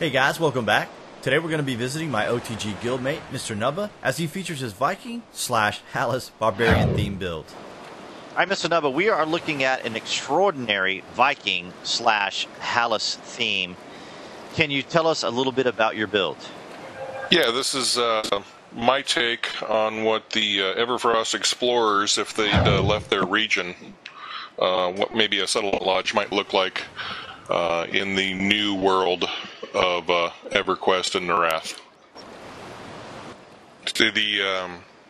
Hey guys, welcome back. Today we're going to be visiting my OTG guildmate, MrNubba, as he features his Viking / Halas Barbarian theme build. Hi, MrNubba. We are looking at an extraordinary Viking / Halas theme. Can you tell us a little bit about your build? Yeah, this is my take on what the Everfrost explorers, if they'd left their region, what maybe a settlement lodge might look like in the new world of EverQuest and Narath.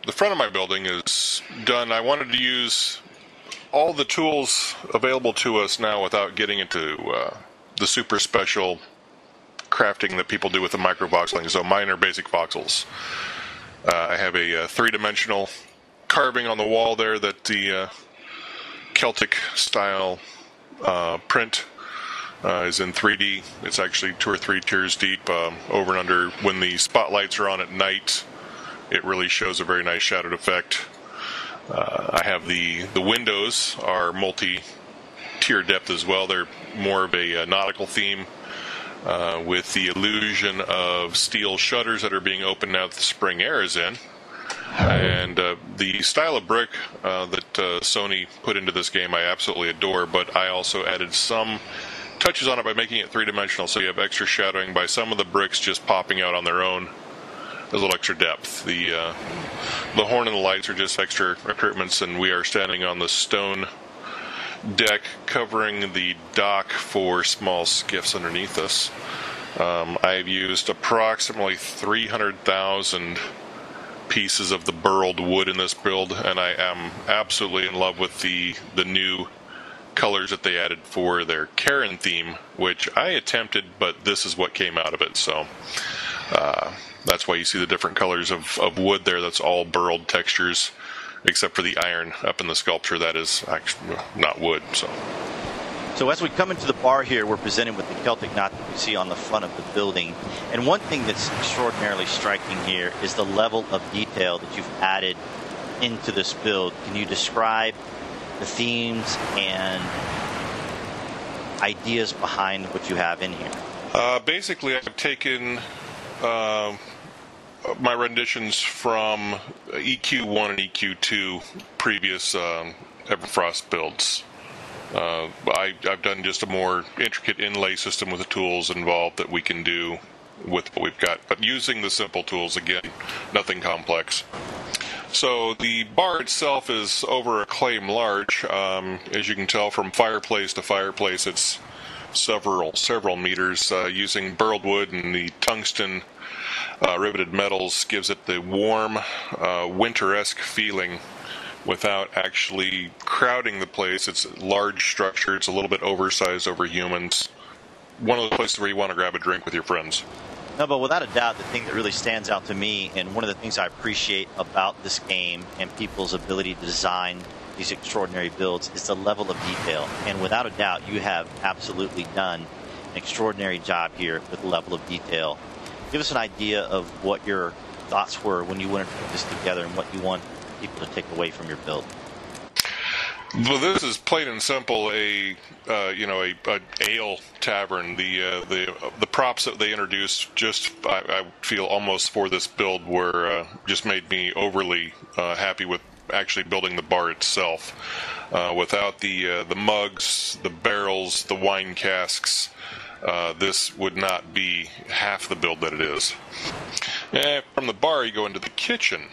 The front of my building is done. I wanted to use all the tools available to us now without getting into the super special crafting that people do with the micro voxeling. So mine are basic voxels. I have a three-dimensional carving on the wall there that the Celtic style print is in 3D. It's actually 2 or 3 tiers deep, over and under. When the spotlights are on at night, it really shows a very nice shadowed effect. I have the windows are multi-tier depth as well. They're more of a nautical theme, with the illusion of steel shutters that are being opened now that the spring air is in. And the style of brick that Sony put into this game I absolutely adore, but I also added some touches on it by making it three-dimensional, so you have extra shadowing by some of the bricks just popping out on their own. There's a little extra depth. The horn and the lights are just extra recruitments, and we are standing on the stone deck covering the dock for small skiffs underneath us. I've used approximately 300,000 pieces of the burled wood in this build, and I am absolutely in love with the new colors that they added for their Karen theme, which I attempted, but this is what came out of it. So that's why you see the different colors of wood there. That's all burled textures, except for the iron up in the sculpture. That is actually not wood. So as we come into the bar here, we're presented with the Celtic knot that we see on the front of the building. And one thing that's extraordinarily striking here is the level of detail that you've added into this build. Can you describe the themes and ideas behind what you have in here? Basically, I've taken my renditions from EQ1 and EQ2 previous Everfrost builds. I've done just a more intricate inlay system with the tools involved that we can do with what we've got, but using the simple tools, again, nothing complex. So the bar itself is over a claim large. As you can tell from fireplace to fireplace, it's several meters. Using burled wood and the tungsten riveted metals gives it the warm, winter-esque feeling without actually crowding the place. It's a large structure. It's a little bit oversized over humans. One of the places where you want to grab a drink with your friends. No, but without a doubt, the thing that really stands out to me, and one of the things I appreciate about this game and people's ability to design these extraordinary builds, is the level of detail. And without a doubt, you have absolutely done an extraordinary job here with the level of detail. Give us an idea of what your thoughts were when you wanted to put this together and what you want people to take away from your build. Well, this is plain and simple a ale tavern. The props that they introduced, I feel almost for this build, were just made me overly happy with actually building the bar itself. Without the mugs, the barrels, the wine casks, this would not be half the build that it is. From the bar, you go into the kitchen.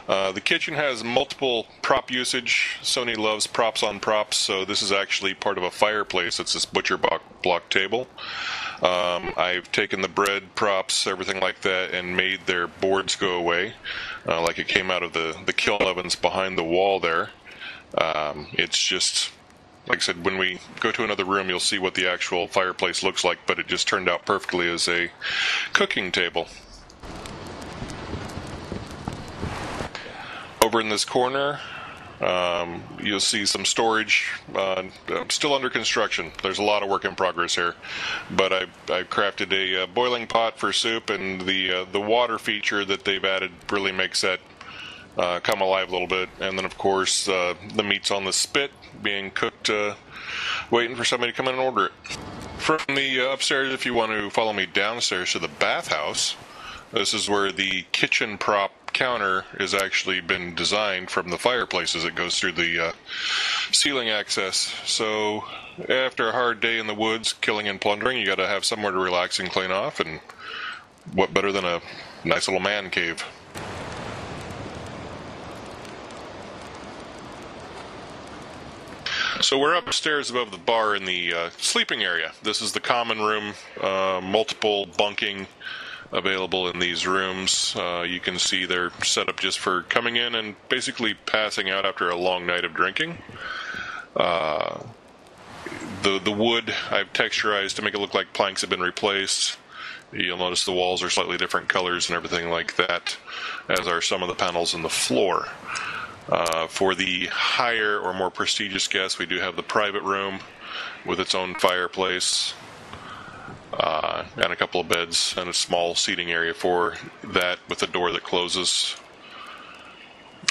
The kitchen has multiple prop usage. Sony loves props on props, so this is actually part of a fireplace. It's this butcher block table. I've taken the bread props, everything like that, and made their boards go away, like it came out of the kiln ovens behind the wall there. It's just, like I said, when we go to another room, you'll see what the actual fireplace looks like, but it just turned out perfectly as a cooking table. Over in this corner, you'll see some storage, still under construction. There's a lot of work in progress here, but I've crafted a boiling pot for soup, and the water feature that they've added really makes that come alive a little bit. And then, of course, the meat's on the spit being cooked, waiting for somebody to come in and order it. From the upstairs, if you want to follow me downstairs to the bathhouse, this is where the kitchen prop counter has actually been designed from the fireplace as it goes through the ceiling access. So after a hard day in the woods, killing and plundering, you got to have somewhere to relax and clean off, and what better than a nice little man cave. So we're upstairs above the bar in the sleeping area. This is the common room, multiple bunking available in these rooms. You can see they're set up just for coming in and basically passing out after a long night of drinking. The wood I've texturized to make it look like planks have been replaced. You'll notice the walls are slightly different colors and everything like that, as are some of the panels in the floor. For the higher or more prestigious guests, we do have the private room with its own fireplace and a couple of beds and a small seating area for that with a door that closes.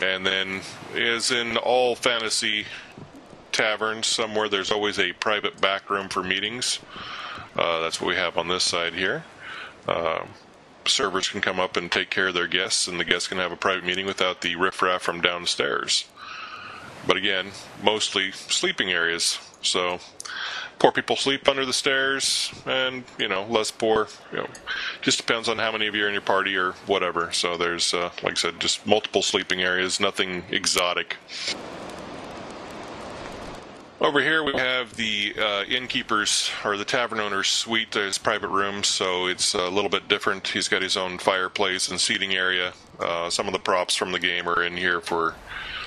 And then, as in all fantasy taverns, somewhere there's always a private back room for meetings. That's what we have on this side here. Servers can come up and take care of their guests, and the guests can have a private meeting without the riffraff from downstairs. But again, mostly sleeping areas. So poor people sleep under the stairs, and less poor. Just depends on how many of you are in your party or whatever. So there's, like I said, just multiple sleeping areas. Nothing exotic. Over here we have the innkeeper's, or the tavern owner's suite, his private room, so it's a little bit different. He's got his own fireplace and seating area. Some of the props from the game are in here for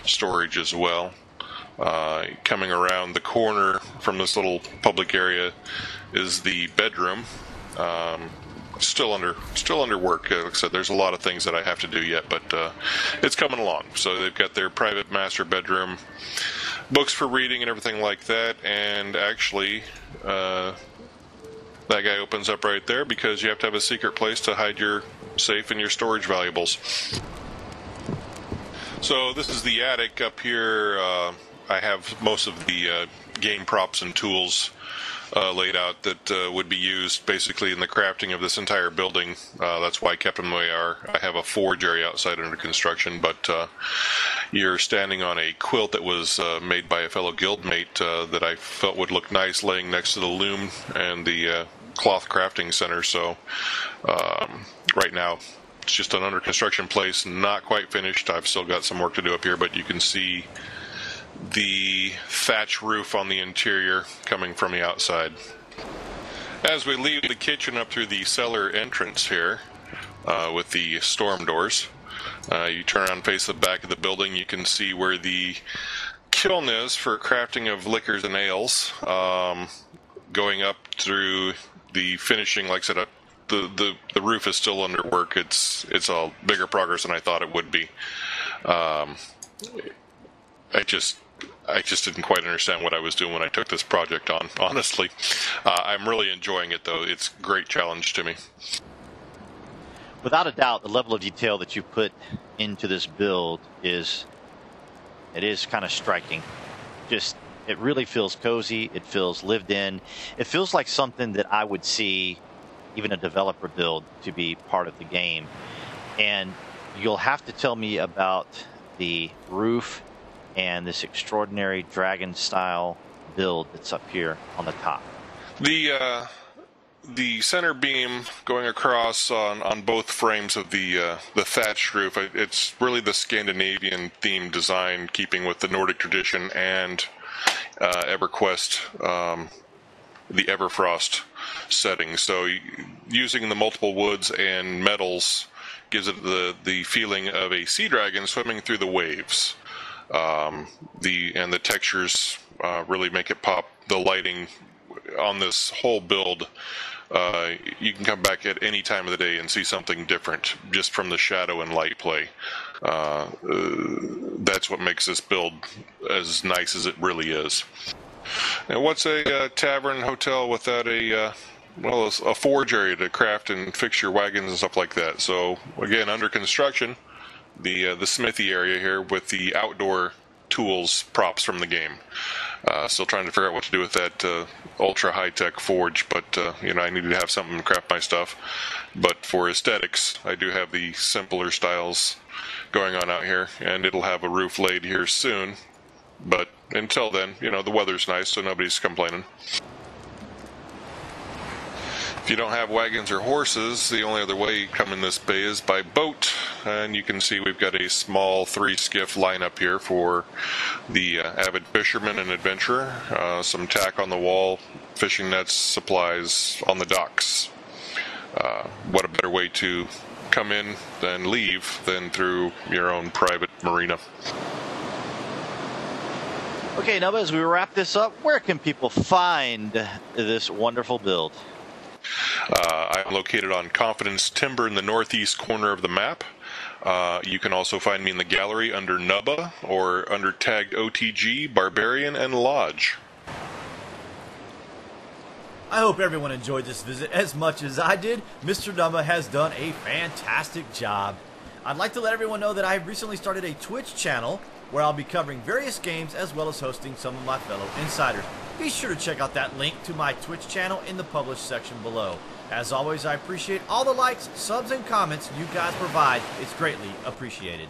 storage as well. Coming around the corner from this little public area is the bedroom. Still under work. Like I said, there's a lot of things that I have to do yet, but it's coming along. So they've got their private master bedroom, books for reading and everything like that, and actually that guy opens up right there because you have to have a secret place to hide your safe and your storage valuables. So this is the attic up here. I have most of the game props and tools laid out that would be used basically in the crafting of this entire building. That's why I kept them the way they are. I have a forge area outside under construction, but you're standing on a quilt that was made by a fellow guildmate that I felt would look nice laying next to the loom and the cloth crafting center. So right now it's just an under construction place, not quite finished. I've still got some work to do up here, but you can see the thatch roof on the interior coming from the outside. As we leave the kitchen up through the cellar entrance here with the storm doors, you turn around and face the back of the building. You can see where the kiln is for crafting of liquors and ales, going up through the finishing. Like I said, the roof is still under work. It's a bigger progress than I thought it would be. I just didn't quite understand what I was doing when I took this project on, honestly. I'm really enjoying it, though. It's a great challenge to me. Without a doubt, the level of detail that you put into this build is kind of striking. It really feels cozy. It feels lived in. It feels like something that I would see even a developer build to be part of the game. And you'll have to tell me about the roof and this extraordinary dragon-style build that's up here on the top. The center beam going across on both frames of the thatched roof, it's really the Scandinavian theme design, keeping with the Nordic tradition and EverQuest, the Everfrost setting. So using the multiple woods and metals gives it the feeling of a sea dragon swimming through the waves. The textures really make it pop. The lighting on this whole build, you can come back at any time of the day and see something different just from the shadow and light play. That's what makes this build as nice as it really is. Now, what's a tavern hotel without a forge area to craft and fix your wagons and stuff like that? So again, under construction, the smithy area here with the outdoor tools, props from the game. Still trying to figure out what to do with that ultra high-tech forge, but I need to have something to craft my stuff. But for aesthetics, I do have the simpler styles going on out here, and it'll have a roof laid here soon. But until then, the weather's nice, so nobody's complaining. If you don't have wagons or horses, the only other way you come in this bay is by boat. And you can see we've got a small 3-skiff lineup here for the avid fisherman and adventurer. Some tack on the wall, fishing nets, supplies on the docks. What a better way to come in and leave than through your own private marina. Okay, Nubba, as we wrap this up, where can people find this wonderful build? I'm located on Confidence Timber in the northeast corner of the map. You can also find me in the gallery under Nubba or under tagged OTG, Barbarian, and Lodge. I hope everyone enjoyed this visit as much as I did. MrNubba has done a fantastic job. I'd like to let everyone know that I recently started a Twitch channel where I'll be covering various games as well as hosting some of my fellow insiders. Be sure to check out that link to my Twitch channel in the published section below. As always, I appreciate all the likes, subs, and comments you guys provide. It's greatly appreciated.